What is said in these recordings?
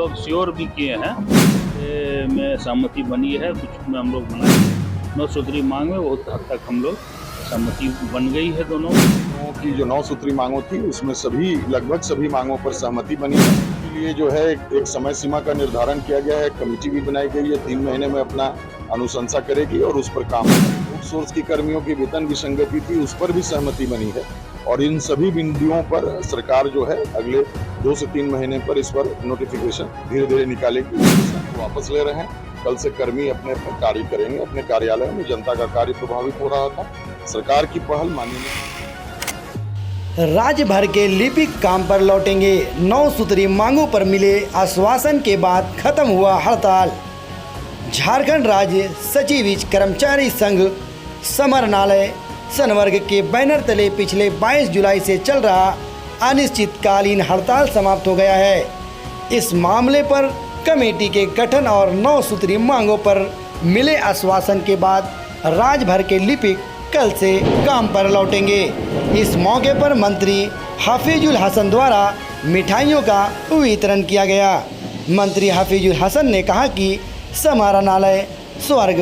लोग श्योर भी किए हैं में सहमति बनी है। कुछ में हम लोग बनाए 9 सूत्री मांग में बहुत हद तक हम लोग सहमति बन गई है। दोनों की जो 9 सूत्री मांगों थी उसमें लगभग सभी मांगों पर सहमति बनी है। इसके लिए जो है एक समय सीमा का निर्धारण किया गया है, कमेटी भी बनाई गई है, 3 महीने में अपना अनुशंसा करेगी और उस पर काम होगा। आउटसोर्स की कर्मियों की वेतन विसंगति थी, उस पर भी सहमति बनी है और इन सभी बिंदुओं पर सरकार जो है अगले 2 से 3 महीने पर इस पर नोटिफिकेशन धीरे धीरे निकालेगी। वापस ले रहे हैं, कल से कर्मी अपने अपने कार्य करेंगे। अपने कार्यालय में जनता का कार्य प्रभावित हो रहा था, सरकार की पहल माननीय। राज्य भर के लिपिक काम पर लौटेंगे। 9 सूत्री मांगों पर मिले आश्वासन के बाद खत्म हुआ हड़ताल। झारखंड राज्य सचिव कर्मचारी संघ समरणालय संवर्ग के बैनर तले पिछले 22 जुलाई से चल रहा अनिश्चितकालीन हड़ताल समाप्त हो गया है। इस मामले पर कमेटी के गठन और 9 सूत्री मांगों पर मिले आश्वासन के बाद राज्य भर के लिपिक कल से काम पर लौटेंगे। इस मौके पर मंत्री हफीजुल हसन द्वारा मिठाइयों का वितरण किया गया। मंत्री हफीजुल हसन ने कहा कि समाहरणालय स्वर्ग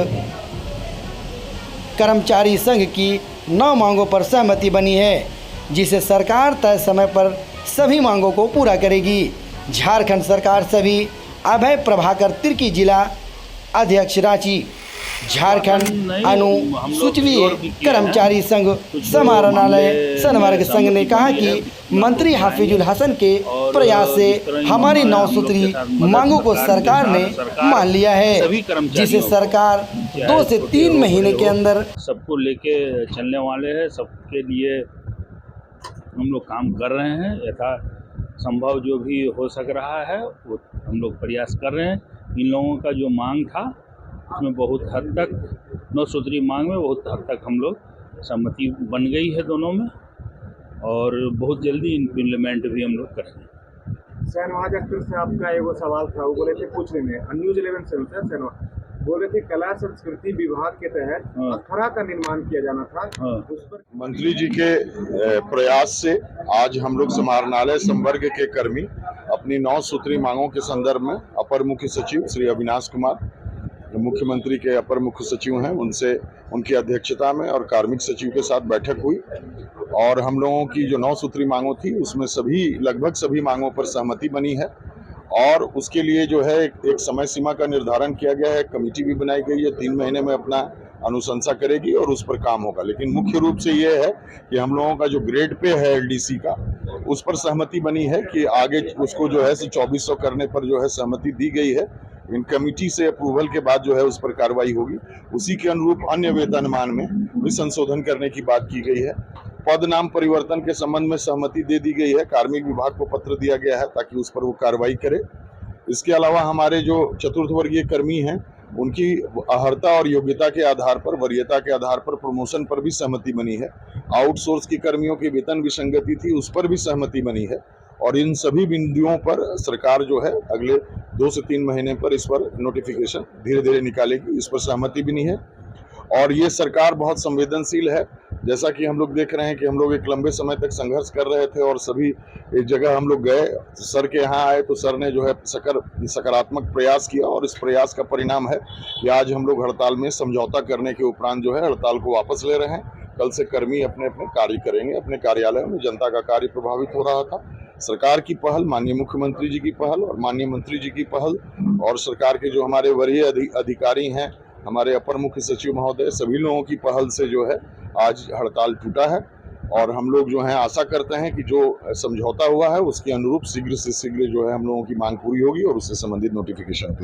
कर्मचारी संघ की 9 मांगों पर सहमति बनी है, जिसे सरकार तय समय पर सभी मांगों को पूरा करेगी। झारखंड सरकार सभी अभय प्रभाकर तिर्की जिला अध्यक्ष रांची। झारखंड अनुसूचित कर्मचारी संघ समाहरणालय संवर्ग संघ ने कहा कि मंत्री हफीजुल हसन के प्रयास से हमारी 9 सूत्री मांगों को सरकार ने मान लिया है, जिसे सरकार 2 से 3 महीने के अंदर सबको लेके चलने वाले हैं। सबके लिए हम लोग काम कर रहे हैं, यथा संभव जो भी हो सक रहा है वो हम लोग प्रयास कर रहे हैं। इन लोगों का जो मांग था उसमें बहुत हद तक 9 सूत्री मांग में बहुत हद तक हम लोग सहमति बन गई है दोनों में और बहुत जल्दी इम्प्लीमेंट भी हम लोग करेंगे। शहनवाज अख्तर से आपका एगो सवाल था, वो बोले थे पूछने में न्यूज 11 से शहनवाज बोले थे कला संस्कृति विभाग के तहत अखड़ा का निर्माण किया जाना था। उस पर मंत्री जी के प्रयास से आज हम लोग समाहरणालय संवर्ग के कर्मी अपनी 9 सूत्री मांगों के संदर्भ में अपर मुख्य सचिव श्री अविनाश कुमार, मुख्यमंत्री के अपर मुख्य सचिव हैं, उनसे उनकी अध्यक्षता में और कार्मिक सचिव के साथ बैठक हुई और हम लोगों की जो 9 सूत्री मांगों थी उसमें लगभग सभी मांगों पर सहमति बनी है और उसके लिए जो है एक समय सीमा का निर्धारण किया गया है, कमेटी भी बनाई गई है, 3 महीने में अपना अनुशंसा करेगी और उस पर काम होगा। लेकिन मुख्य रूप से ये है कि हम लोगों का जो ग्रेड पे है एलडीसी का, उस पर सहमति बनी है कि आगे उसको जो है 2400 करने पर जो है सहमति दी गई है। इन कमेटी से अप्रूवल के बाद जो है उस पर कार्रवाई होगी। उसी के अनुरूप अन्य वेतनमान में भी संशोधन करने की बात की गई है। पद नाम परिवर्तन के संबंध में सहमति दे दी गई है, कार्मिक विभाग को पत्र दिया गया है ताकि उस पर वो कार्रवाई करे। इसके अलावा हमारे जो चतुर्थ वर्गीय कर्मी हैं उनकी अर्हता और योग्यता के आधार पर, वरीयता के आधार पर प्रमोशन पर भी सहमति बनी है। आउटसोर्स की कर्मियों की वेतन विसंगति थी, उस पर भी सहमति बनी है और इन सभी बिंदुओं पर सरकार जो है अगले 2 से 3 महीने पर इस पर नोटिफिकेशन धीरे धीरे निकालेगी। इस पर सहमति बनी है और ये सरकार बहुत संवेदनशील है। जैसा कि हम लोग देख रहे हैं कि हम लोग एक लंबे समय तक संघर्ष कर रहे थे और सभी एक जगह हम लोग गए, सर के यहाँ आए तो सर ने जो है सकारात्मक प्रयास किया और इस प्रयास का परिणाम है कि आज हम लोग हड़ताल में समझौता करने के उपरांत जो है हड़ताल को वापस ले रहे हैं। कल से कर्मी अपने अपने कार्य करेंगे। अपने कार्यालय में जनता का कार्य प्रभावित हो रहा था, सरकार की पहल, माननीय मुख्यमंत्री जी की पहल और माननीय मंत्री जी की पहल और सरकार के जो हमारे वरीय अधिकारी हैं, हमारे अपर मुख्य सचिव महोदय, सभी लोगों की पहल से जो है आज हड़ताल टूटा है और हम लोग जो है आशा करते हैं कि जो समझौता हुआ है उसके अनुरूप शीघ्र से शीघ्र जो है हम लोगों की मांग पूरी होगी और उससे संबंधित नोटिफिकेशन